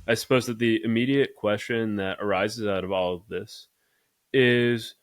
I suppose that the immediate question that arises out of all of this is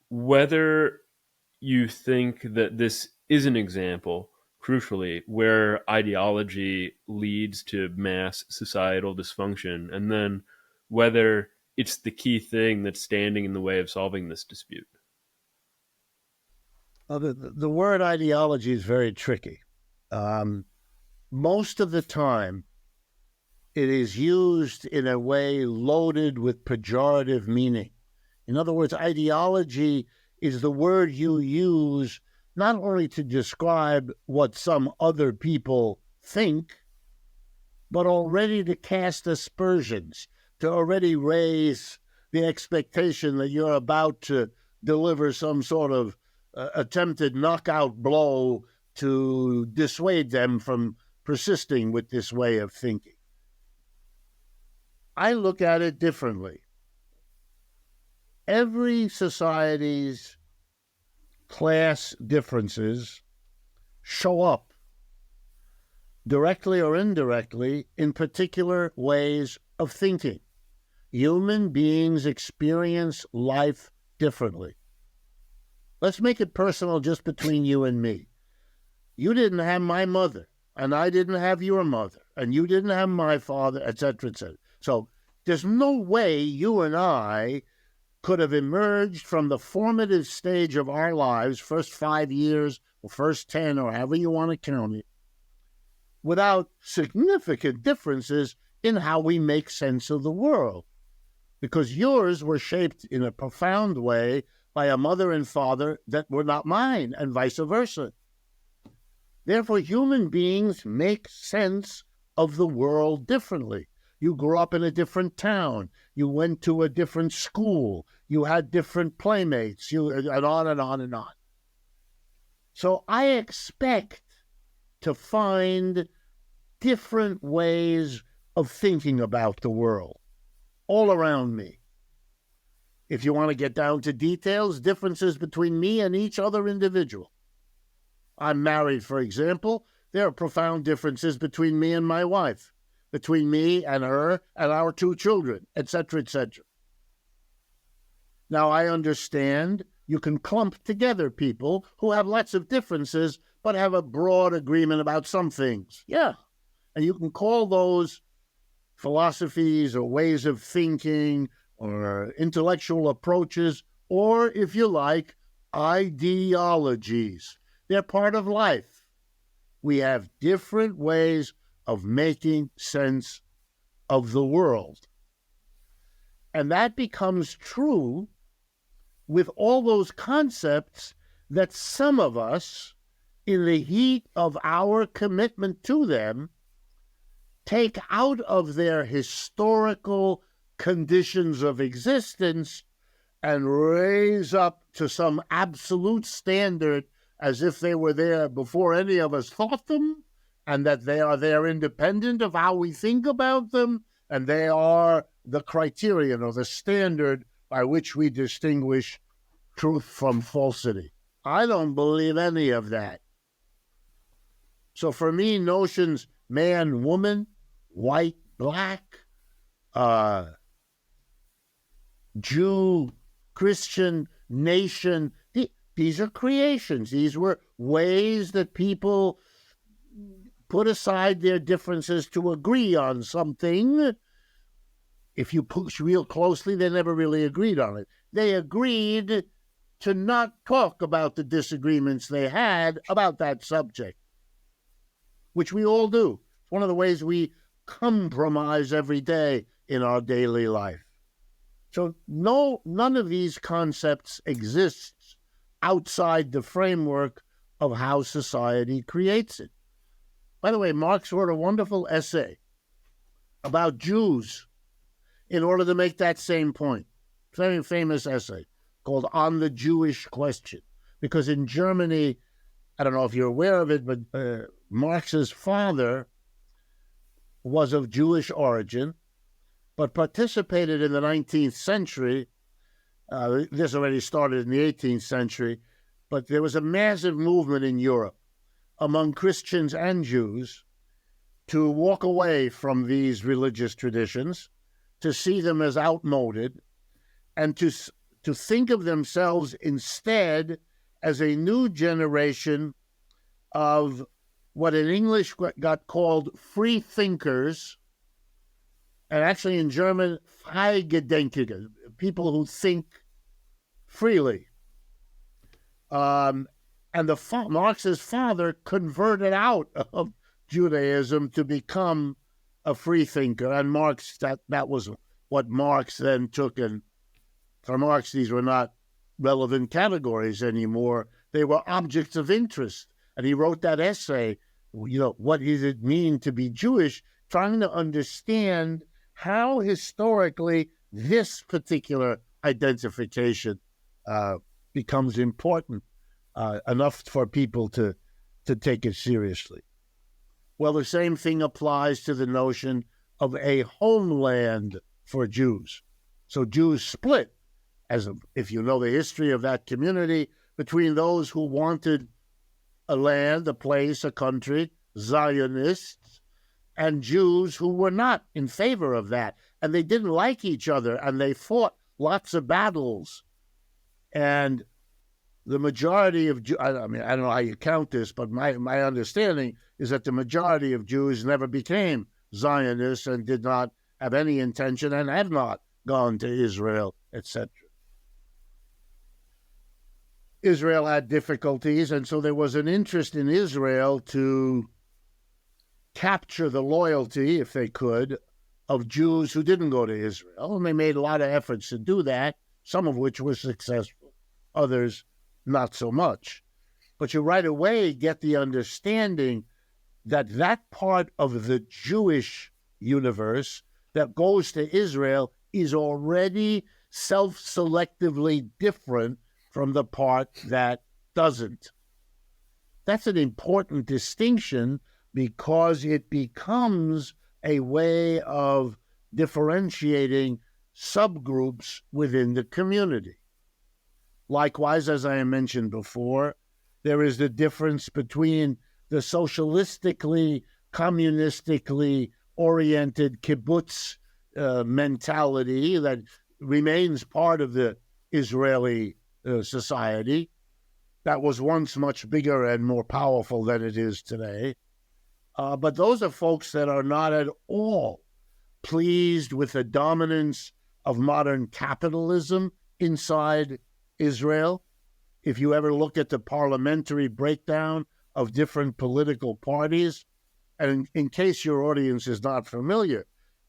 whether you think that this is an example, crucially, where ideology leads to mass societal dysfunction, and then whether it's the key thing that's standing in the way of solving this dispute. The word ideology is very tricky. Most of the time, it is used in a way loaded with pejorative meaning. In other words, ideology is the word you use not only to describe what some other people think, but already to cast aspersions, to already raise the expectation that you're about to deliver some sort of attempted knockout blow to dissuade them from persisting with this way of thinking. I look at it differently. Every society's class differences show up directly or indirectly in particular ways of thinking. Human beings experience life differently. Let's make it personal just between you and me. You didn't have my mother, and I didn't have your mother, and you didn't have my father, etc., etc. So there's no way you and I could have emerged from the formative stage of our lives, first 5 years or first 10 or however you want to count it, without significant differences in how we make sense of the world. Because yours were shaped in a profound way by a mother and father that were not mine, and vice versa. Therefore, human beings make sense of the world differently. You grew up in a different town. You went to a different school. You had different playmates, and on and on and on. So I expect to find different ways of thinking about the world all around me. If you want to get down to details, differences between me and each other individual. I'm married, for example. There are profound differences between me and my wife, between me and her and our 2 children, etc., etc. Now, I understand you can clump together people who have lots of differences but have a broad agreement about some things. Yeah. And you can call those philosophies or ways of thinking or intellectual approaches, or, if you like, ideologies. They're part of life. We have different ways of making sense of the world. And that becomes true with all those concepts that some of us, in the heat of our commitment to them, take out of their historical conditions of existence and raise up to some absolute standard as if they were there before any of us thought them, and that they are there independent of how we think about them, and they are the criterion or the standard by which we distinguish truth from falsity. I don't believe any of that. So for me, notions man, woman, white, black, Jew, Christian, nation, these are creations. These were ways that people put aside their differences to agree on something. If you push real closely, they never really agreed on it. They agreed to not talk about the disagreements they had about that subject, which we all do. It's one of the ways we compromise every day in our daily life. So none of these concepts exists outside the framework of how society creates it. By the way, Marx wrote a wonderful essay about Jews in order to make that same point. Very famous essay called On the Jewish Question. Because in Germany, I don't know if you're aware of it, but Marx's father was of Jewish origin, but participated in the 19th century. This already started in the 18th century, but there was a massive movement in Europe among Christians and Jews to walk away from these religious traditions, to see them as outmoded, and to think of themselves instead as a new generation of what in English got called free thinkers, and actually in German, Freigedenker, people who think freely. And Marx's father converted out of Judaism to become a free thinker, and Marx, that was what Marx then took, and for Marx, these were not relevant categories anymore. They were objects of interest. And he wrote that essay, what does it mean to be Jewish, trying to understand how historically this particular identification becomes important enough for people to take it seriously. Well, the same thing applies to the notion of a homeland for Jews. So Jews split, if you know the history of that community, between those who wanted a land, a place, a country, Zionists, and Jews who were not in favor of that. And they didn't like each other, and they fought lots of battles. And the majority of Jews, I don't know how you count this, but my understanding is that the majority of Jews never became Zionists and did not have any intention and have not gone to Israel, etc. Israel had difficulties, and so there was an interest in Israel to capture the loyalty, if they could, of Jews who didn't go to Israel. And they made a lot of efforts to do that, some of which were successful, others not so much. But you right away get the understanding that that part of the Jewish universe that goes to Israel is already self-selectively different from the part that doesn't. That's an important distinction because it becomes a way of differentiating subgroups within the community. Likewise, as I mentioned before, there is the difference between the socialistically, communistically oriented kibbutz mentality that remains part of the Israeli society that was once much bigger and more powerful than it is today. But those are folks that are not at all pleased with the dominance of modern capitalism inside Israel. If you ever look at the parliamentary breakdown of different political parties, and in case your audience is not familiar,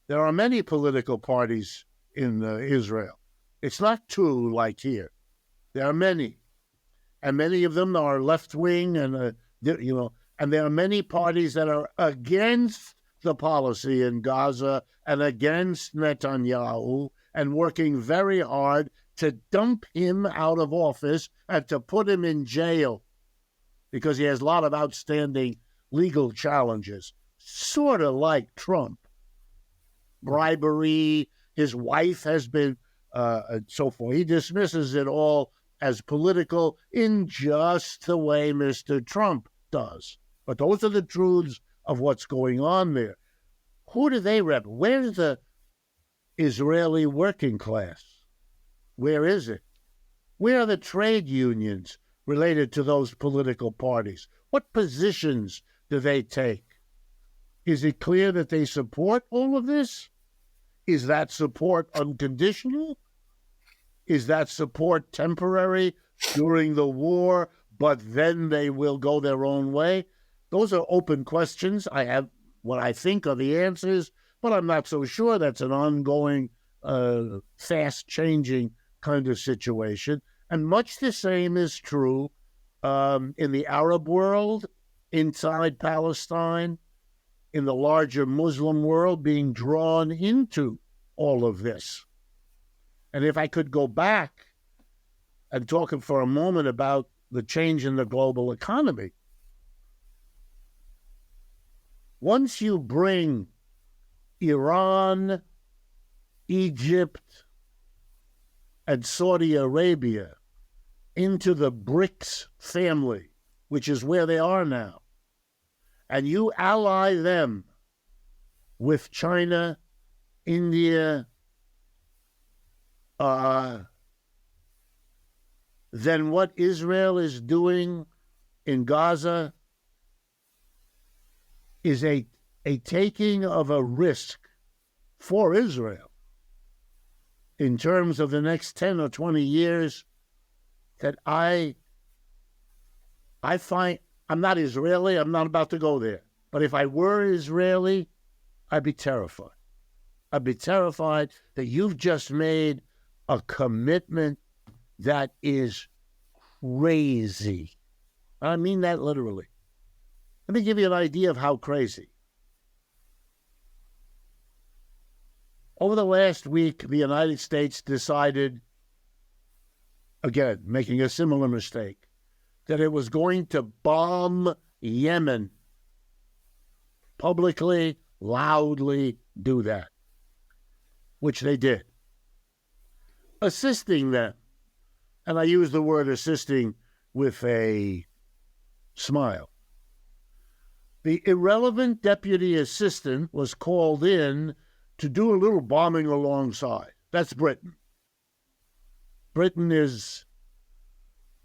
there are many political parties in Israel. It's not two like here. There are many, and many of them are left-wing, and and there are many parties that are against the policy in Gaza and against Netanyahu and working very hard to dump him out of office and to put him in jail because he has a lot of outstanding legal challenges, sort of like Trump. Bribery, his wife has been, so forth. He dismisses it all as political in just the way Mr. Trump does. But those are the truths of what's going on there. Who do they rep? Where's the Israeli working class? Where is it? Where are the trade unions related to those political parties? What positions do they take? Is it clear that they support all of this? Is that support unconditional? Is that support temporary during the war, but then they will go their own way? Those are open questions. I have what I think are the answers, but I'm not so sure. That's an ongoing, fast-changing kind of situation. And much the same is true in the Arab world, inside Palestine, in the larger Muslim world being drawn into all of this. And if I could go back and talk for a moment about the change in the global economy, once you bring Iran, Egypt, and Saudi Arabia into the BRICS family, which is where they are now, and you ally them with China, India, then what Israel is doing in Gaza is a taking of a risk for Israel in terms of the next 10 or 20 years that I find. I'm not Israeli, I'm not about to go there. But if I were Israeli, I'd be terrified. I'd be terrified that you've just made a commitment that is crazy. I mean that literally. Let me give you an idea of how crazy. Over the last week, the United States decided, again, making a similar mistake, that it was going to bomb Yemen. Publicly, loudly do that, which they did. Assisting them, and I use the word assisting with a smile. The irrelevant deputy assistant was called in to do a little bombing alongside. That's Britain. Britain is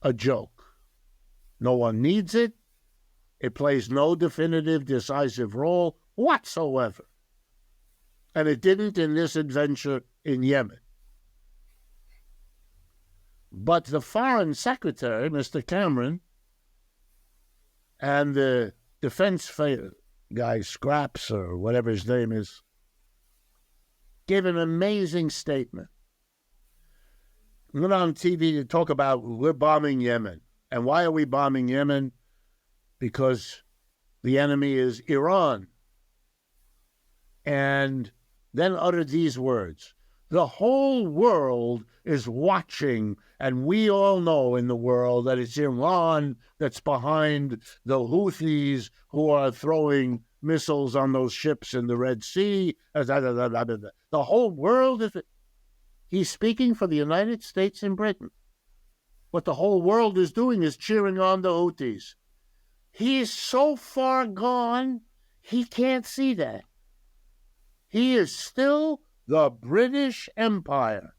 a joke. No one needs it. It plays no definitive, decisive role whatsoever. And it didn't in this adventure in Yemen. But the foreign secretary, Mr. Cameron, and the defense guy, Scraps, or whatever his name is, gave an amazing statement. Went on TV to talk about we're bombing Yemen. And why are we bombing Yemen? Because the enemy is Iran. And then uttered these words: the whole world is watching, and we all know in the world that it's Iran that's behind the Houthis who are throwing missiles on those ships in the Red Sea. The whole world is... He's speaking for the United States and Britain. What the whole world is doing is cheering on the Houthis. He is so far gone, he can't see that. He is still the British Empire,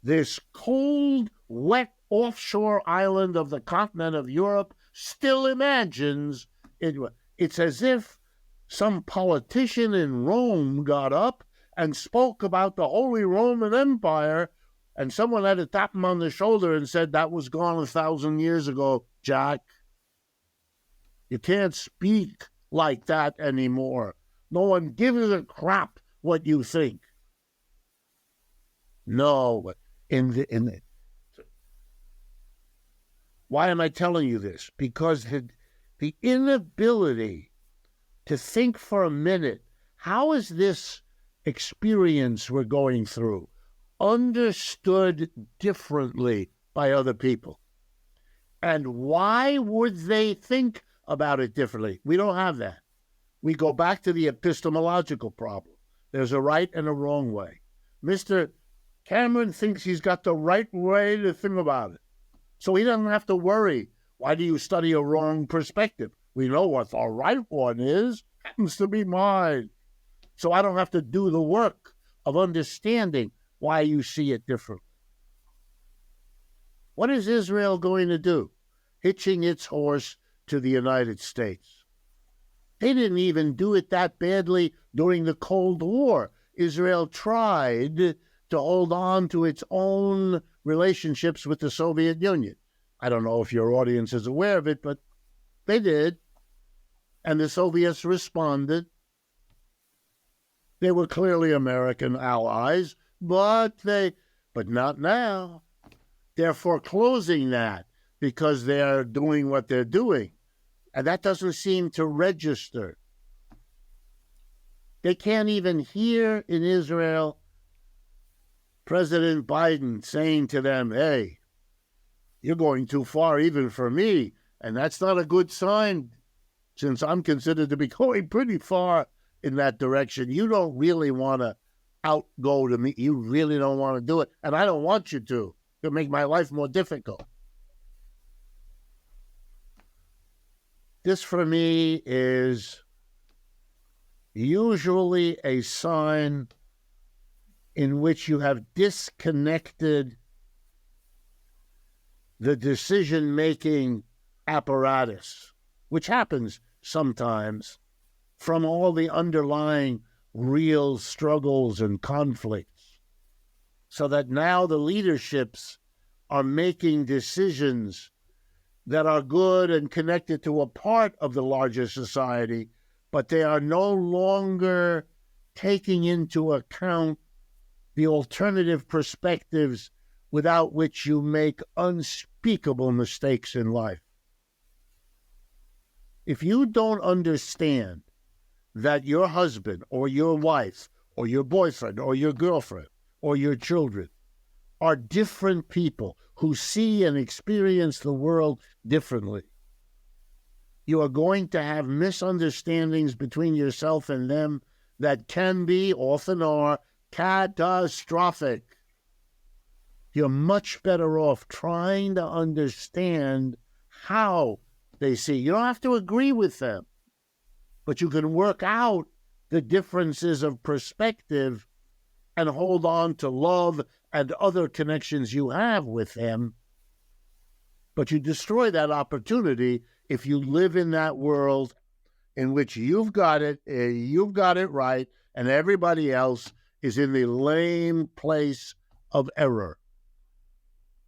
this cold, wet offshore island of the continent of Europe, still imagines it. It's as if some politician in Rome got up and spoke about the Holy Roman Empire, and someone had to tap him on the shoulder and said, that was gone 1,000 years ago, Jack. You can't speak like that anymore. No one gives a crap what you think. No, why am I telling you this? Because the inability to think for a minute, how is this experience we're going through understood differently by other people? And why would they think about it differently? We don't have that. We go back to the epistemological problem. There's a right and a wrong way. Mr. Cameron thinks he's got the right way to think about it. So he doesn't have to worry. Why do you study a wrong perspective? We know what the right one is. Happens to be mine. So I don't have to do the work of understanding why you see it differently. What is Israel going to do? Hitching its horse to the United States. They didn't even do it that badly during the Cold War. Israel tried to hold on to its own relationships with the Soviet Union. I don't know if your audience is aware of it, but they did. And the Soviets responded. They were clearly American allies, but not now. They're foreclosing that because they're doing what they're doing. And that doesn't seem to register. They can't even hear in Israel President Biden saying to them, hey, you're going too far even for me. And that's not a good sign, since I'm considered to be going pretty far in that direction. You don't really want to outgo to me. You really don't want to do it. And I don't want you to. It'll make my life more difficult. This, for me, is usually a sign in which you have disconnected the decision-making apparatus, which happens sometimes, from all the underlying real struggles and conflicts, so that now the leaderships are making decisions that are good and connected to a part of the larger society, but they are no longer taking into account the alternative perspectives without which you make unspeakable mistakes in life. If you don't understand that your husband or your wife or your boyfriend or your girlfriend or your children are different people who see and experience the world differently, you are going to have misunderstandings between yourself and them that can be, often are, catastrophic. You're much better off trying to understand how they see. You don't have to agree with them, but you can work out the differences of perspective and hold on to love and other connections you have with them. But you destroy that opportunity if you live in that world in which you've got it right, and everybody else is in the lame place of error.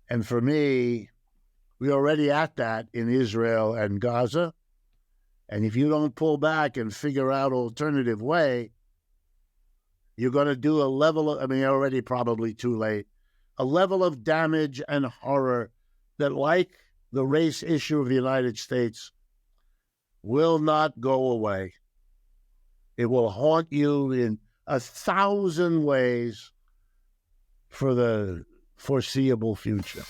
And for me, we're already at that in Israel and Gaza. And if you don't pull back and figure out an alternative way, you're going to do a level of, already probably too late, a level of damage and horror that, like the race issue of the United States, will not go away. It will haunt you in 1,000 ways for the foreseeable future.